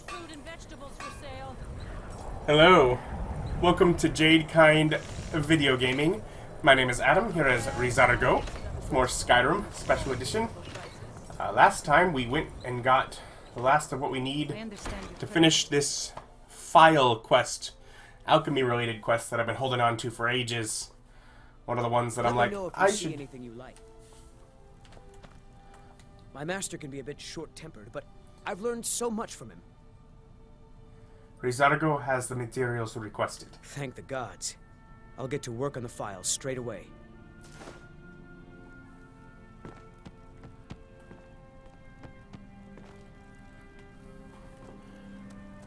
fruit and vegetables for sale. Hello, welcome to Jade Kind Video Gaming. My name is Adam, here is Ri'zargo, more Skyrim Special Edition. Last time we went and got the last of what we need to finish this Phial quest, alchemy related quest that I've been holding on to for ages. One of the ones that I'm like, I should... anything you like. My master can be a bit short-tempered, but I've learned so much from him. Ri'zargo has the materials requested. Thank the gods. I'll get to work on the files straight away.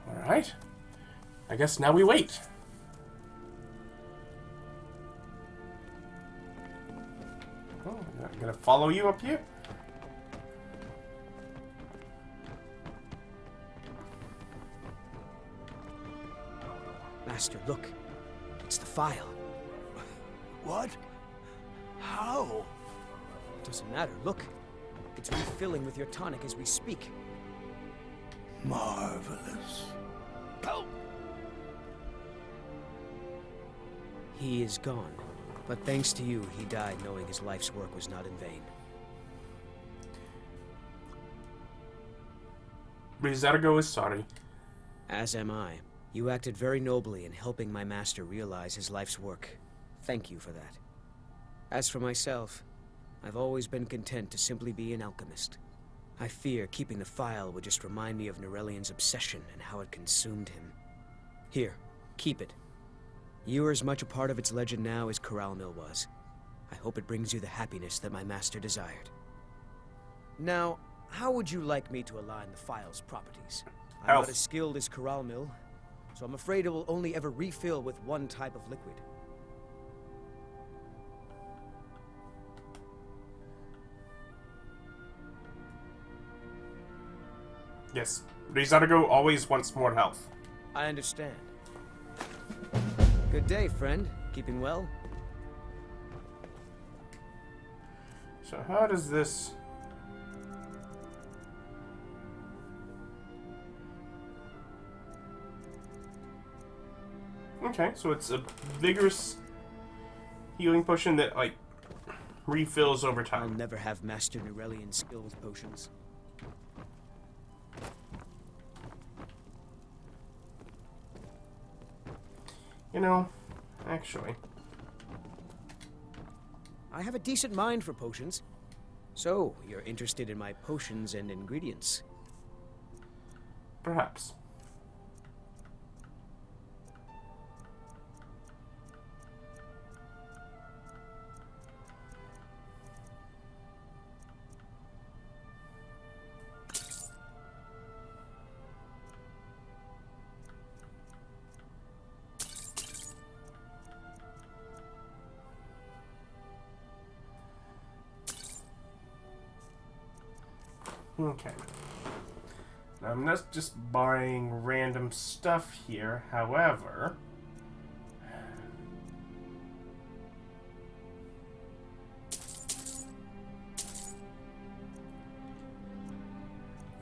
Alright. I guess now we wait. Oh, I'm gonna follow you up here. Master, look. It's the file. What? How? Doesn't matter. Look. It's refilling with your tonic as we speak. Marvelous. Oh! He is gone. But thanks to you, he died knowing his life's work was not in vain. Ri'zargo is sorry. As am I. You acted very nobly in helping my master realize his life's work. Thank you for that. As for myself, I've always been content to simply be an alchemist. I fear keeping the file would just remind me of Nerelian's obsession and how it consumed him. Here, keep it. You are as much a part of its legend now as Coralmill was. I hope it brings you the happiness that my master desired. Now, how would you like me to align the file's properties? I'm not as skilled as Coralmill, so I'm afraid it will only ever refill with one type of liquid. Yes, Ri'zargo always wants more health. I understand. Good day, friend. Keeping well? So how does this... Okay, so it's a vigorous healing potion that, like, refills over time. I'll never have Master Nerelian's skill with potions. You know, actually... I have a decent mind for potions. So, you're interested in my potions and ingredients? Perhaps. Okay. Now, I'm not just buying random stuff here, however...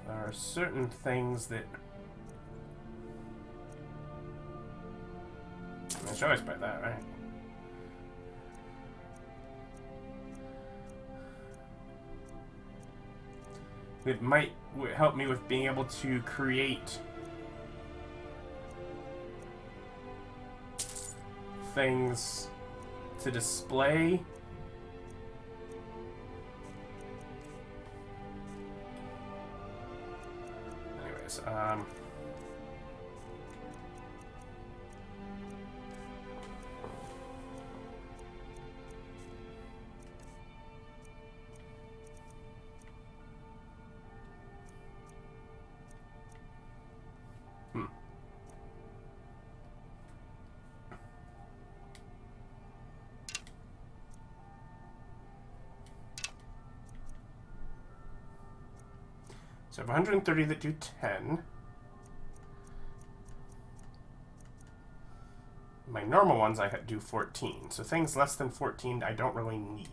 there are certain things that... I should always buy that, right? It might help me with being able to create things to display. Anyways, So I have 130 that do 10. My normal ones I do 14. So things less than 14 I don't really need.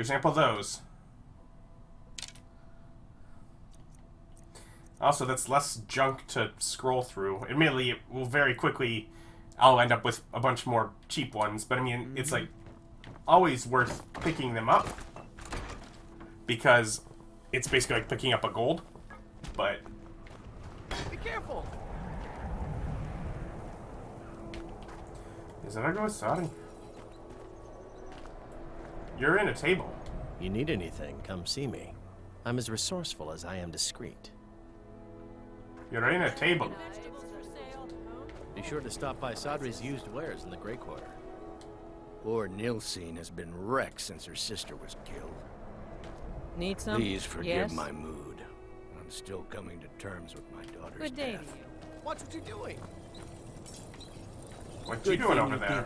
example, those. Also, that's less junk to scroll through. Admittedly, it will very quickly... I'll end up with a bunch more cheap ones, but I mean, it's like always worth picking them up because it's basically like picking up a gold. But Be careful. Ri'zargo, sorry. You're in a table. You need anything, come see me. I'm as resourceful as I am discreet. You're in a table. Vegetables for sale. Be sure to stop by Sadri's used wares in the Grey Quarter. Poor Nilsine has been wrecked since her sister was killed. Need some? Please forgive Yes? my mood. I'm still coming to terms with my daughter's Good day to death. you. Watch what you're doing! What you doing over there?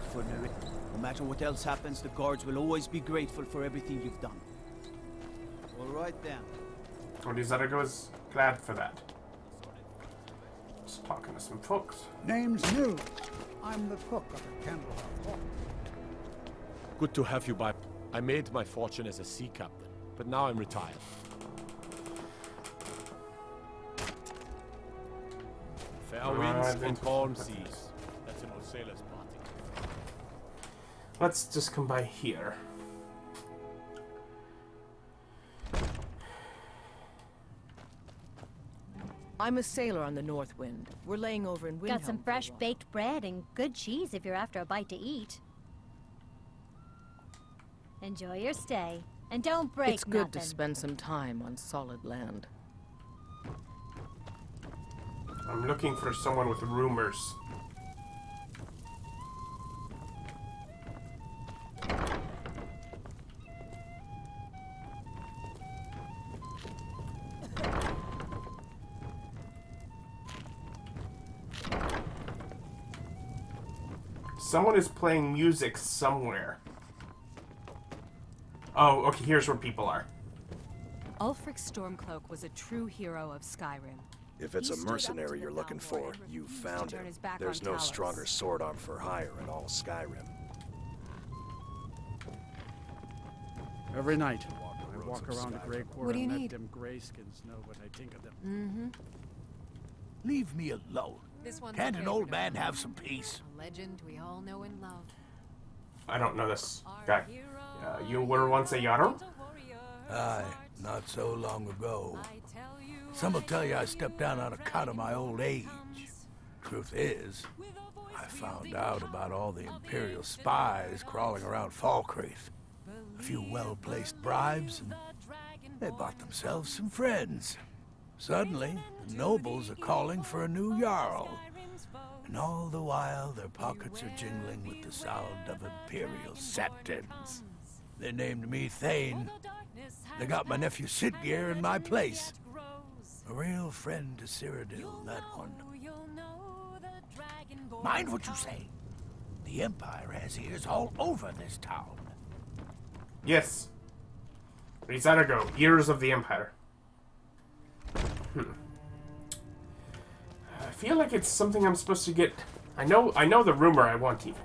No matter what else happens, the guards will always be grateful for everything you've done. All right then. Well, Ri'zargo is glad for that. Just talking to some folks. Name's Nils. I'm the cook of the Candlehouse Hall. Good to have you by. I made my fortune as a sea captain, but now I'm retired. Fair winds and calm seas. That's an old sailor's party. Let's just come by here. I'm a sailor on the North Wind. We're laying over in Windhelm. Got some for a fresh while. baked bread and good cheese if you're after a bite to eat. Enjoy your stay. And don't break It's good to nothing. spend some time on solid land. I'm looking for someone with rumors. Someone is playing music somewhere. Oh, okay, here's where people are. Ulfric Stormcloak was a true hero of Skyrim. If it's He a stood up mercenary to you're the looking Valor for, and you refused to found turn him. his back There's on no Talos. stronger sword arm for hire in all Skyrim. Every night, I walk around the Grey Quarter What do you and let need? them Greyskins know what I think of them. Mm-hmm. Leave me alone. This one's Can't a an old favorite man of mine. have some peace? A legend we all know and love. I don't know this guy. You were once a Yarrow? Aye, not so long ago. Some will tell you I stepped down on account of my old age. Truth is, I found out about all the Imperial spies crawling around Falkreath. A few well-placed bribes, and they bought themselves some friends. Suddenly, the nobles are calling for a new Jarl. And all the while, their pockets are jingling with the sound of Imperial septons. They named me Thane. They got my nephew Sitgeir in my place. A real friend to Cyrodiil, that one. Mind what you say. The Empire has ears all over this town. Yes. Ri'zargo, Ears of the Empire. I feel like it's something I'm supposed to get. I know the rumor I want even.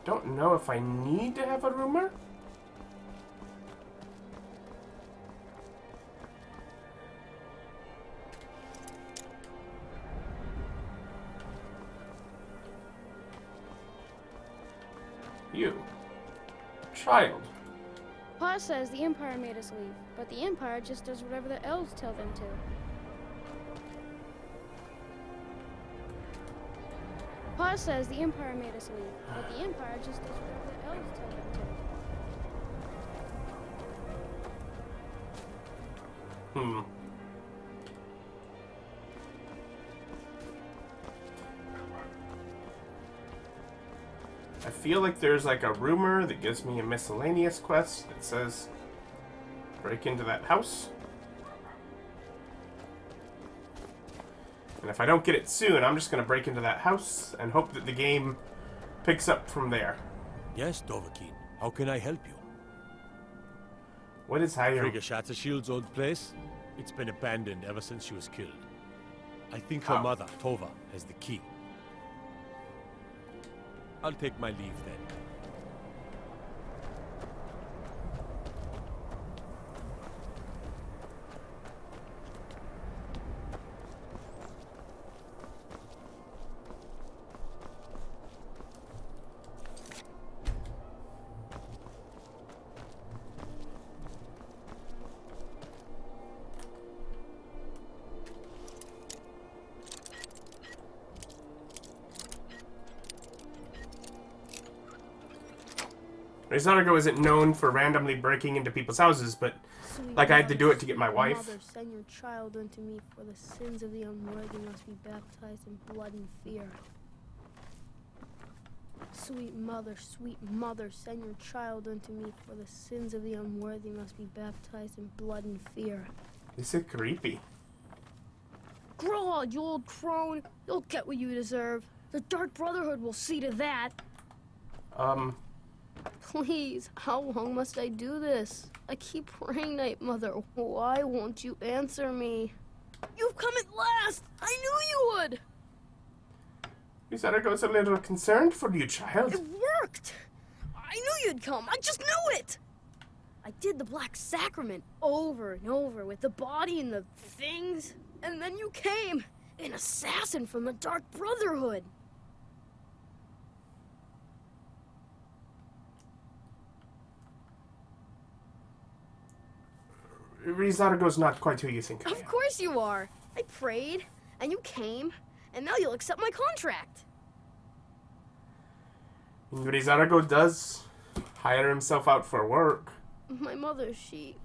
Don't know if I need to have a rumor. You. Child. Pa says the Empire made us leave, but the Empire just does whatever the elves tell them to. Pa says the Empire made us leave, but the Empire just does whatever the elves tell them to. I feel like there's like a rumor that gives me a miscellaneous quest that says break into that house. And if I don't get it soon, I'm just going to break into that house and hope that the game picks up from there. Yes, Dovahkiin. How can I help you? What is Hayam? Frigga Shattershield's old place? It's been abandoned ever since she was killed. I think her How? mother, Tova, has the key. I'll take my leave then. Ri'zargo isn't known for randomly breaking into people's houses, but like I had to do it to get my wife. Mother, send your child unto me, for the sins of the unworthy must be baptized in blood and fear. Sweet mother, send your child unto me, for the sins of the unworthy must be baptized in blood and fear. This is creepy. Grow on, you old crone. You'll get what you deserve. The Dark Brotherhood will see to that. Please, how long must I do this? I keep praying, Night Mother. Why won't you answer me? You've come at last! I knew you would! Ri'zargo's a little concerned for you, child. It worked! I knew you'd come. I just knew it! I did the Black Sacrament over and over with the body and the things. And then you came, an assassin from the Dark Brotherhood. Ri'zargo's not quite who you think I am. Of course you are. I prayed, and you came, and now you'll accept my contract. Ri'zargo does hire himself out for work. My mother, she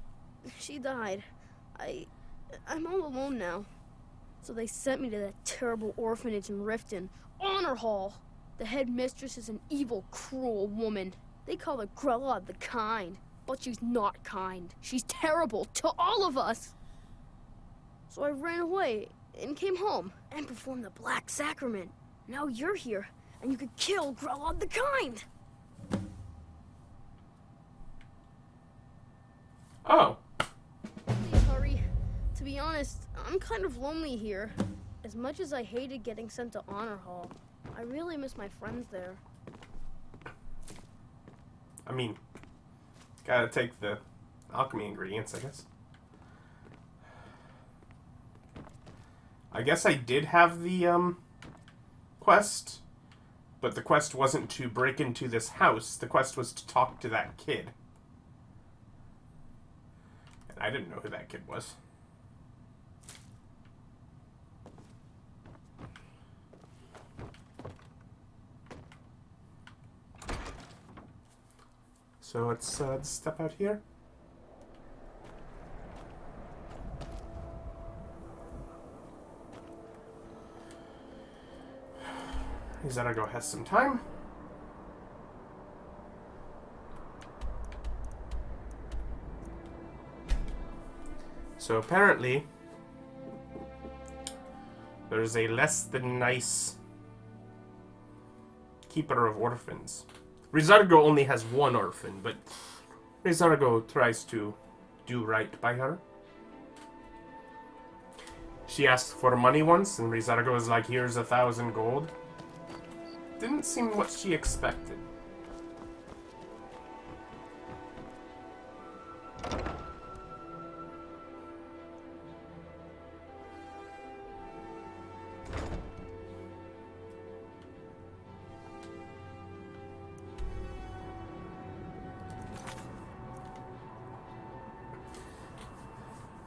died. I'm all alone now. So they sent me to that terrible orphanage in Riften, Honor Hall. The headmistress is an evil, cruel woman. They call her Grelod the Kind, but she's not kind. She's terrible to all of us. So I ran away and came home and performed the Black Sacrament. Now you're here, and you could kill Grelod the Kind. Oh. Please hurry. To be honest, I'm kind of lonely here. As much as I hated getting sent to Honor Hall, I really miss my friends there. I mean, gotta take the alchemy ingredients, I guess. I guess I did have the, quest, but the quest wasn't to break into this house. The quest was to talk to that kid. And I didn't know who that kid was. So let's step out here. Ri'zargo has some time. So apparently, there's a less than nice keeper of orphans. Ri'zargo only has one orphan, but Ri'zargo tries to do right by her. She asked for money once, and Ri'zargo was like, here's 1,000 gold. Didn't seem what she expected.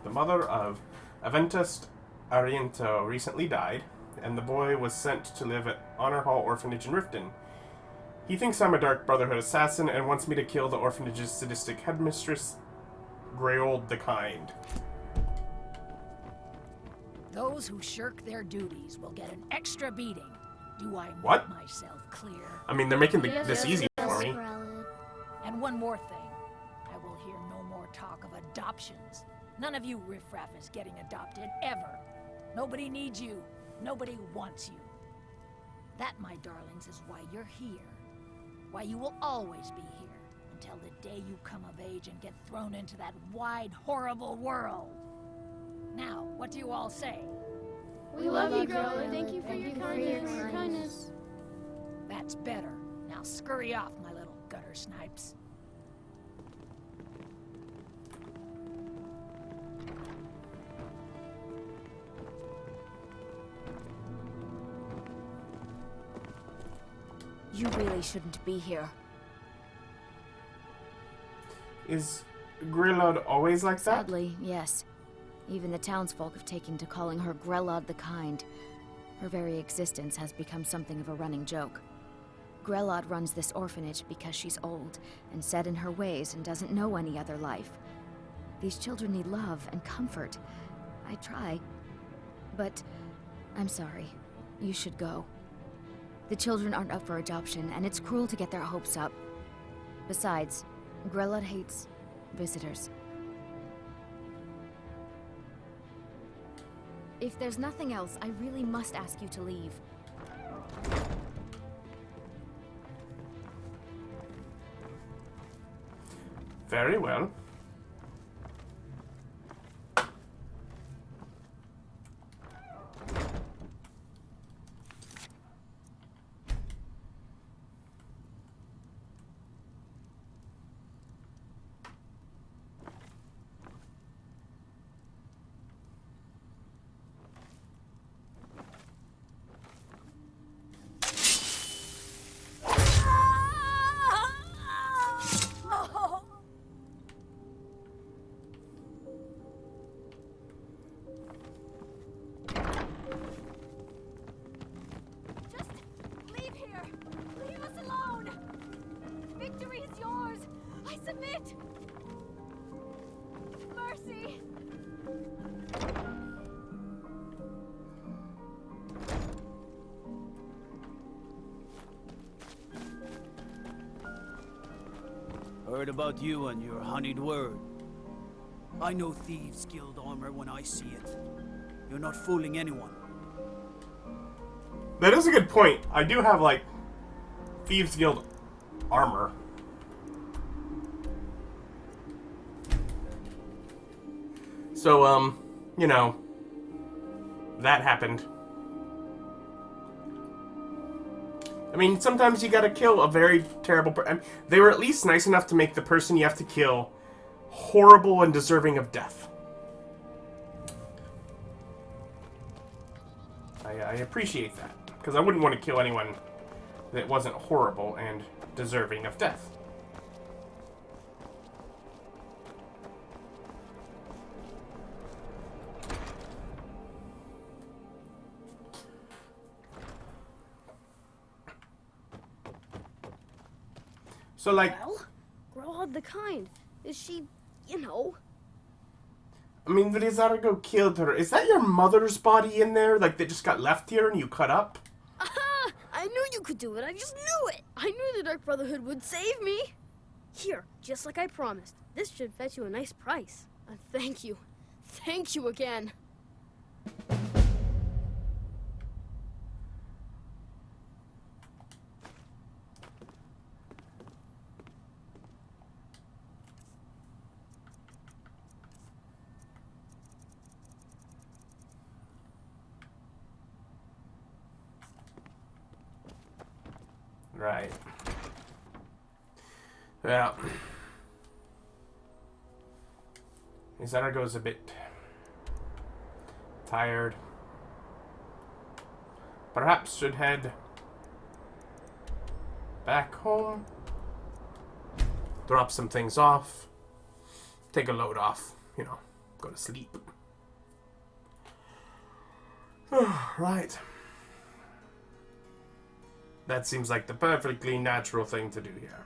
The mother of Aventus Aretino recently died, and the boy was sent to live at Honor Hall Orphanage in Riften. He thinks I'm a Dark Brotherhood assassin and wants me to kill the orphanage's sadistic headmistress, Grelod the Kind. Those who shirk their duties will get an extra beating. Do I What? make myself clear? I mean, they're making this easy for me. And one more thing. I will hear no more talk of adoptions. None of you riffraff is getting adopted, ever. Nobody needs you. Nobody wants you. That, my darlings, is why you're here. Why you will always be here. Until the day you come of age and get thrown into that wide, horrible world. Now, what do you all say? We love you, Grelod. Thank you for your kindness. That's better. Now scurry off, my little gutter snipes. You really shouldn't be here. Is Grelod always like that? Sadly, yes. Even the townsfolk have taken to calling her Grelod the Kind. Her very existence has become something of a running joke. Grelod runs this orphanage because she's old and set in her ways and doesn't know any other life. These children need love and comfort. I try, but I'm sorry. You should go. The children aren't up for adoption, and it's cruel to get their hopes up. Besides, Grelod hates visitors. If there's nothing else, I really must ask you to leave. Very well. Heard about you and your honeyed word. I know Thieves Guild armor when I see it. You're not fooling anyone. That is a good point. I do have, like, Thieves Guild armor. So, you know, that happened. I mean, sometimes you gotta kill a very terrible person. They were at least nice enough to make the person you have to kill horrible and deserving of death. I appreciate that, because I wouldn't want to kill anyone that wasn't horrible and deserving of death. So, like... Well, Grelod the Kind. Is she, you know... I mean, Ri'zargo killed her. Is that your mother's body in there? Like, they just got left here and you cut up? Aha! I knew you could do it. I just knew it. I knew the Dark Brotherhood would save me. Here, just like I promised. This should fetch you a nice price. Thank you. Thank you again. Right. Well, Ri'zargo's a bit tired. Perhaps should head back home, drop some things off, take a load off, you know, go to sleep. Right. That seems like the perfectly natural thing to do here.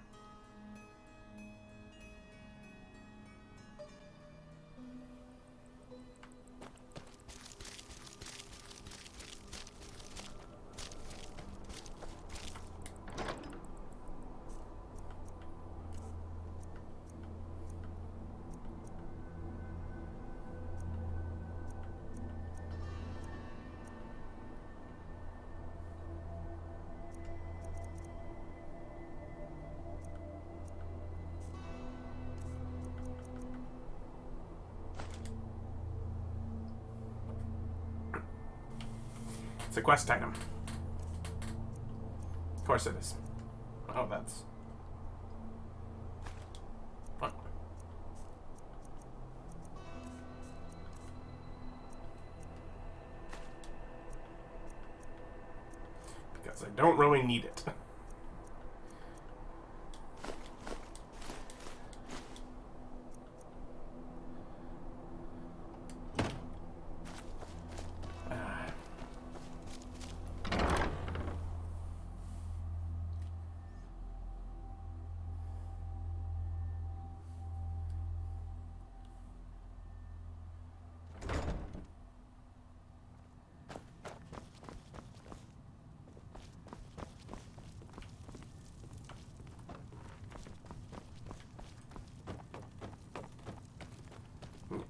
It's a quest item. Of course it is. Oh, that's... What? Because I don't really need it.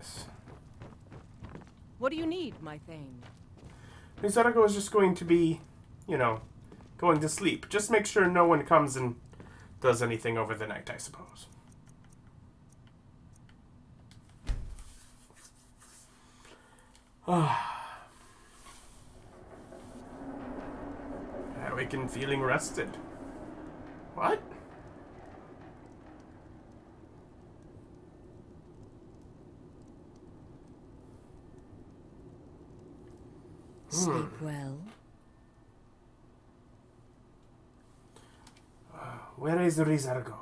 this. What do you need, my thane? Ri'jargo is just going to be, you know, going to sleep. Just make sure no one comes and does anything over the night, I suppose. Awaken feeling rested. What? Sleep well. Where is Ri'jargo?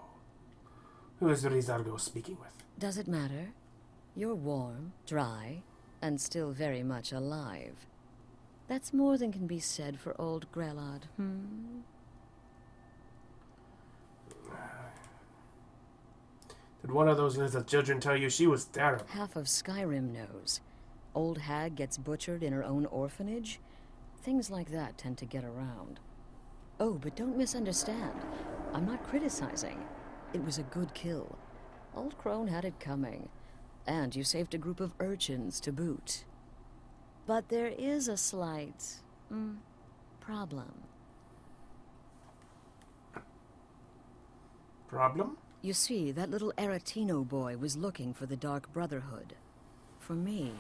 Who is Ri'jargo speaking with? Does it matter? You're warm, dry, and still very much alive. That's more than can be said for old Grelod, Did one of those little children tell you she was terrible? Half of Skyrim knows. Old hag gets butchered in her own orphanage. Things like that tend to get around. Oh, but don't misunderstand. I'm not criticizing. It was a good kill. Old Crone had it coming. And you saved a group of urchins to boot. But there is a slight problem. Problem? You see, that little Aretino boy was looking for the Dark Brotherhood. For me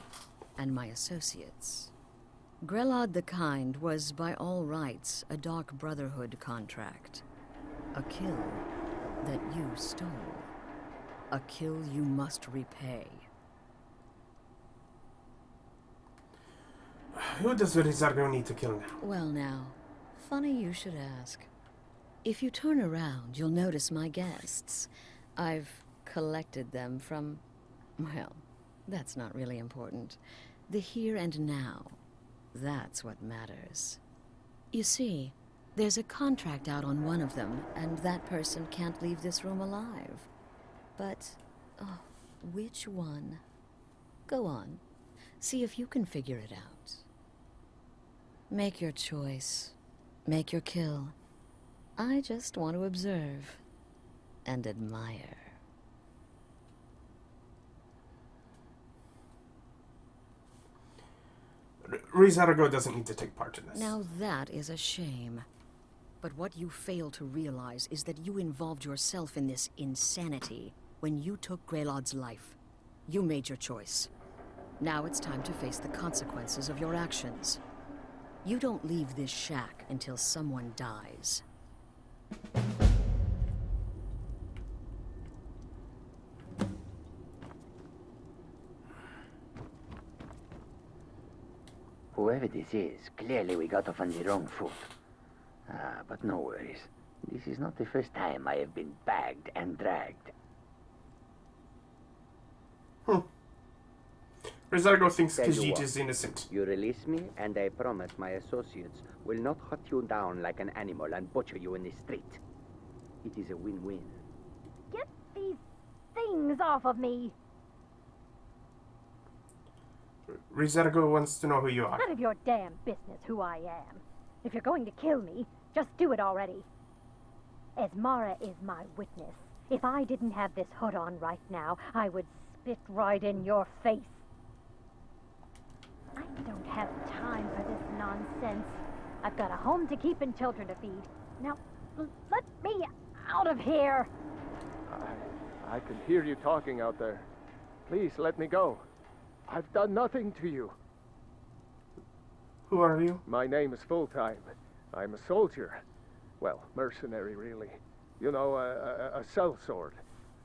and my associates. Grelod the Kind was, by all rights, a Dark Brotherhood contract. A kill that you stole. A kill you must repay. Who does Ri'jargo need to kill now? Well now, funny you should ask. If you turn around, you'll notice my guests. I've collected them from, well, that's not really important. The here and now. That's what matters. You see, there's a contract out on one of them, and that person can't leave this room alive. But, which one? Go on. See if you can figure it out. Make your choice. Make your kill. I just want to observe and admire. Ri'jargo doesn't need to take part in this. Now that is a shame. But what you fail to realize is that you involved yourself in this insanity when you took Grelod's life. You made your choice. Now it's time to face the consequences of your actions. You don't leave this shack until someone dies. Whoever this is, clearly we got off on the wrong foot. But no worries. This is not the first time I have been bagged and dragged. Ri'jargo thinks Tell you Khajiit what, is innocent. You release me, and I promise my associates will not hunt you down like an animal and butcher you in the street. It is a win-win. Get these things off of me! Ri'jargo wants to know who you are. None of your damn business who I am. If you're going to kill me, just do it already. Esmara is my witness. If I didn't have this hood on right now, I would spit right in your face. I don't have time for this nonsense. I've got a home to keep and children to feed. Now, let me out of here! I can hear you talking out there. Please let me go. I've done nothing to you. Who are you? My name is Full-Time. I'm a soldier. Well, mercenary, really. You know, a sellsword.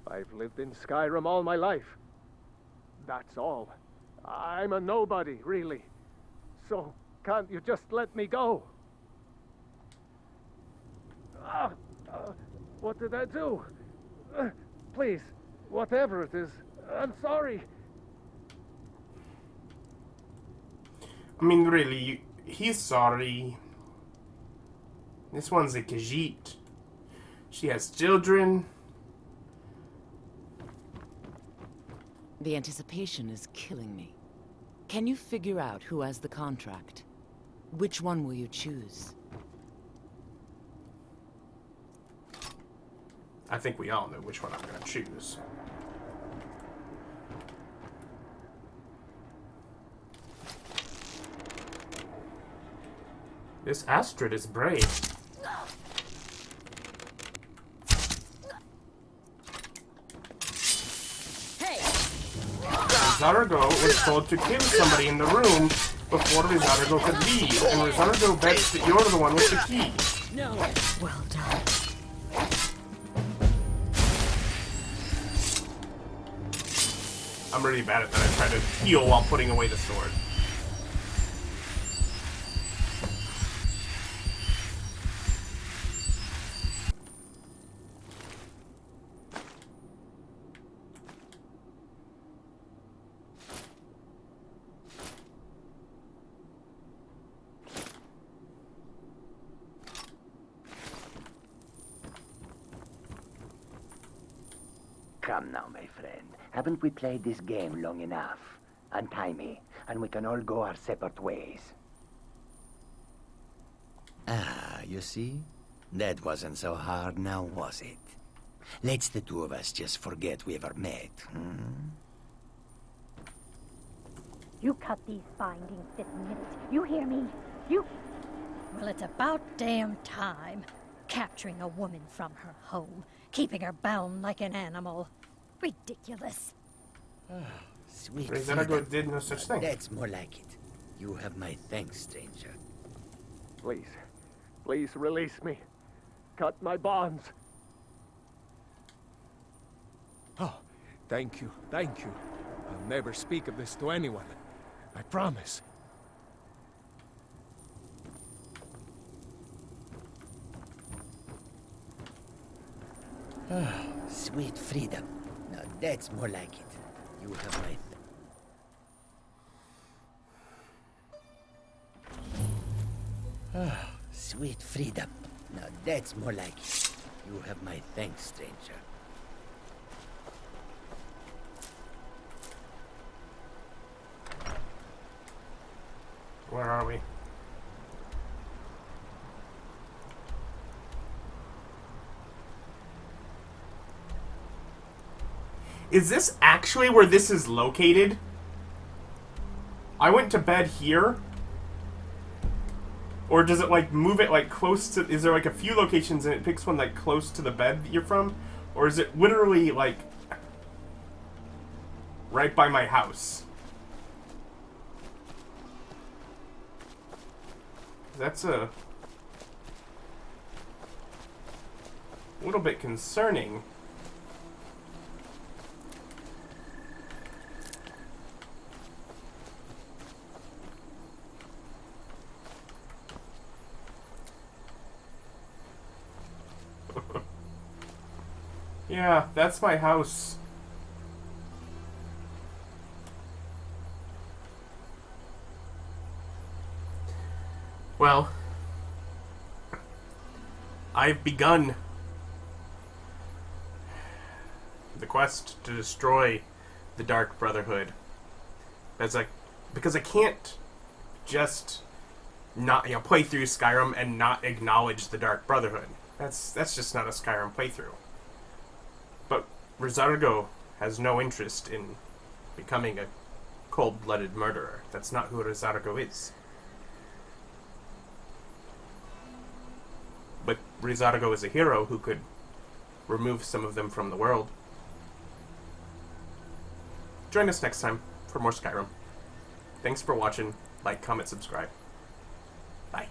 I've lived in Skyrim all my life. That's all. I'm a nobody, really. So, can't you just let me go? What did I do? Please, whatever it is, I'm sorry. I mean, really, he's sorry. This one's a Khajiit. She has children. The anticipation is killing me. Can you figure out who has the contract? Which one will you choose? I think we all know which one I'm going to choose. This Astrid is brave. Ri'zargo was told to kill somebody in the room before Ri'zargo could leave, and Ri'zargo bets that you're the one with the key. No. Well done. I'm really bad at that. I try to heal while putting away the sword. Come now, my friend. Haven't we played this game long enough? Untie me, and we can all go our separate ways. Ah, you see? That wasn't so hard now, was it? Let's the two of us just forget we ever met, hmm? You cut these bindings this minute. You hear me? You... Well, it's about damn time. Capturing a woman from her home, keeping her bound like an animal. Ridiculous. Oh, sweet Ri'zargo did no such thing. That's more like it. You have my thanks, stranger. Please. Please release me. Cut my bonds. Oh, thank you, thank you. I'll never speak of this to anyone. I promise. Oh, sweet freedom. Now that's more like it. You have my... Oh, sweet freedom. Now that's more like it. You have my thanks, stranger. Where are we? Is this actually where this is located? I went to bed here. Or does it like move it like close to... Is there like a few locations and it picks one like close to the bed that you're from? Or is it literally like right by my house? That's a little bit concerning. Yeah, that's my house. Well, I've begun the quest to destroy the Dark Brotherhood. Because I can't just not, play through Skyrim and not acknowledge the Dark Brotherhood. That's just not a Skyrim playthrough. But Ri'zargo has no interest in becoming a cold-blooded murderer. That's not who Ri'zargo is. But Ri'zargo is a hero who could remove some of them from the world. Join us next time for more Skyrim. Thanks for watching. Like, comment, subscribe. Bye.